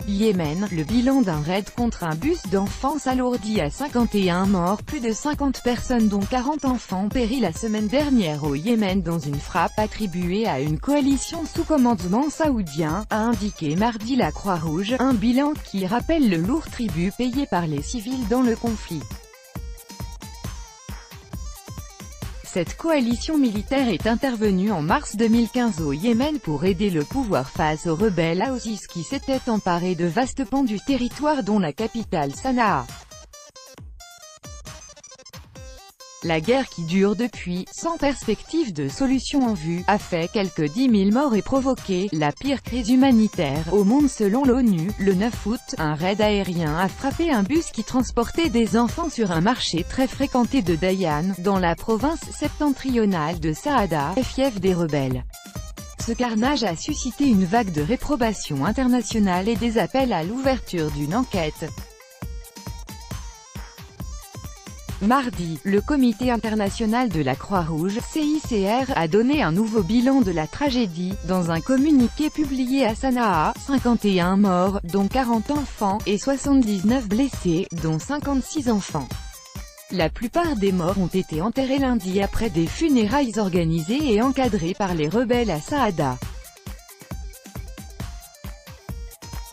Yémen, le bilan d'un raid contre un bus d'enfants s'alourdit à 51 morts, plus de 50 personnes dont 40 enfants péri la semaine dernière au Yémen dans une frappe attribuée à une coalition sous commandement saoudien, a indiqué mardi la Croix-Rouge, un bilan qui rappelle le lourd tribut payé par les civils dans le conflit. Cette coalition militaire est intervenue en mars 2015 au Yémen pour aider le pouvoir face aux rebelles Houthis qui s'étaient emparés de vastes pans du territoire dont la capitale Sanaa. La guerre qui dure depuis, sans perspective de solution en vue, a fait quelques 10 000 morts et provoqué la pire crise humanitaire au monde selon l'ONU. Le 9 août, un raid aérien a frappé un bus qui transportait des enfants sur un marché très fréquenté de Dayan, dans la province septentrionale de Saada, fief des rebelles. Ce carnage a suscité une vague de réprobation internationale et des appels à l'ouverture d'une enquête. Mardi, le Comité international de la Croix-Rouge, CICR, a donné un nouveau bilan de la tragédie. Dans un communiqué publié à Sanaa, 51 morts, dont 40 enfants, et 79 blessés, dont 56 enfants. La plupart des morts ont été enterrés lundi après des funérailles organisées et encadrées par les rebelles à Saada.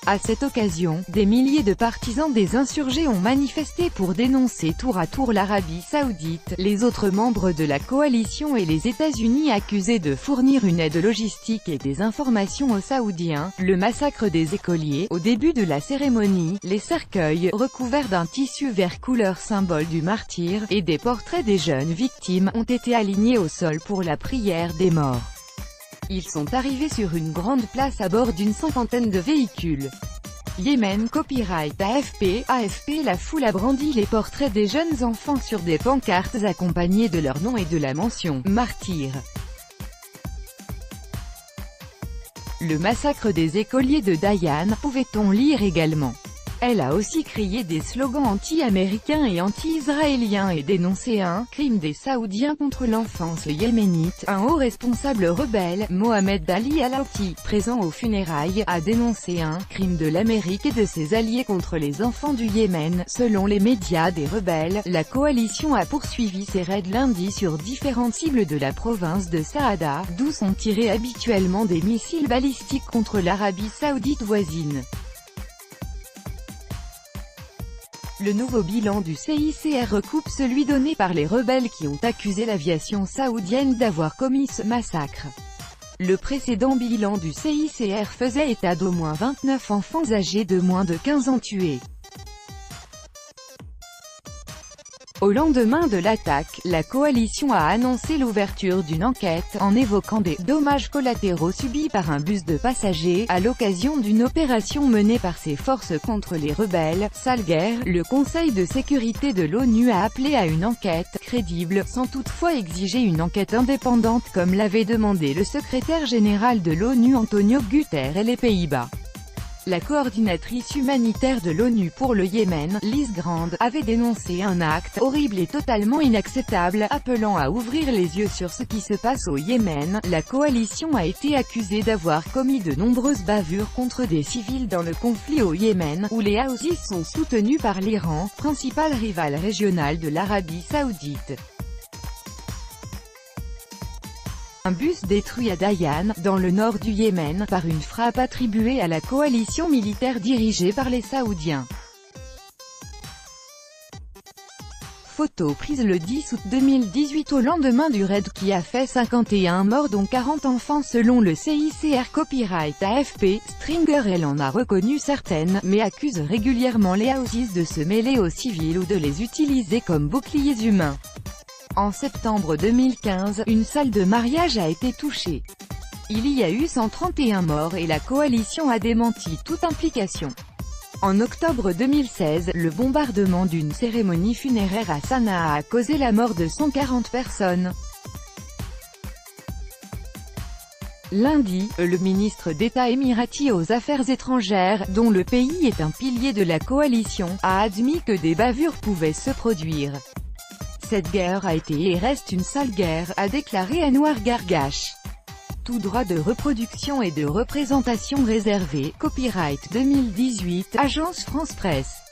À cette occasion, des milliers de partisans des insurgés ont manifesté pour dénoncer tour à tour l'Arabie Saoudite, les autres membres de la coalition et les États-Unis accusés de fournir une aide logistique et des informations aux Saoudiens, le massacre des écoliers. Au début de la cérémonie, les cercueils, recouverts d'un tissu vert couleur symbole du martyr, et des portraits des jeunes victimes, ont été alignés au sol pour la prière des morts. Ils sont arrivés sur une grande place à bord d'une cinquantaine de véhicules. Yémen Copyright AFP. La foule a brandi les portraits des jeunes enfants sur des pancartes accompagnés de leur nom et de la mention « Martyr ». Le massacre des écoliers de Dayan, pouvait-on lire également. Elle a aussi crié des slogans anti-américains et anti-israéliens et dénoncé un « crime des Saoudiens contre l'enfance yéménite ». Un haut responsable rebelle, Mohamed Ali Al-Houthi, présent aux funérailles, a dénoncé un « crime de l'Amérique et de ses alliés contre les enfants du Yémen ». Selon les médias des rebelles, la coalition a poursuivi ses raids lundi sur différentes cibles de la province de Saada, d'où sont tirés habituellement des missiles balistiques contre l'Arabie Saoudite voisine. Le nouveau bilan du CICR recoupe celui donné par les rebelles qui ont accusé l'aviation saoudienne d'avoir commis ce massacre. Le précédent bilan du CICR faisait état d'au moins 29 enfants âgés de moins de 15 ans tués. Au lendemain de l'attaque, la coalition a annoncé l'ouverture d'une enquête, en évoquant des « dommages collatéraux subis par un bus de passagers » à l'occasion d'une opération menée par ses forces contre les rebelles. Sale guerre. Le Conseil de sécurité de l'ONU a appelé à une enquête « crédible », sans toutefois exiger une enquête indépendante comme l'avait demandé le secrétaire général de l'ONU Antonio Guterres et les Pays-Bas. La coordinatrice humanitaire de l'ONU pour le Yémen, Liz Grand, avait dénoncé un acte « horrible et totalement inacceptable », appelant à ouvrir les yeux sur ce qui se passe au Yémen. La coalition a été accusée d'avoir commis de nombreuses bavures contre des civils dans le conflit au Yémen, où les Houthis sont soutenus par l'Iran, principal rival régional de l'Arabie Saoudite. Un bus détruit à Dayan, dans le nord du Yémen, par une frappe attribuée à la coalition militaire dirigée par les Saoudiens. Photo prise le 10 août 2018 au lendemain du raid qui a fait 51 morts dont 40 enfants selon le CICR Copyright AFP. Stringer elle en a reconnu certaines, mais accuse régulièrement les Houthis de se mêler aux civils ou de les utiliser comme boucliers humains. En septembre 2015, une salle de mariage a été touchée. Il y a eu 131 morts et la coalition a démenti toute implication. En octobre 2016, le bombardement d'une cérémonie funéraire à Sanaa a causé la mort de 140 personnes. Lundi, le ministre d'État émirati aux Affaires étrangères, dont le pays est un pilier de la coalition, a admis que des bavures pouvaient se produire. Cette guerre a été et reste une sale guerre, a déclaré Anouar Gargash. Tout droit de reproduction et de représentation réservé. Copyright 2018, Agence France Presse.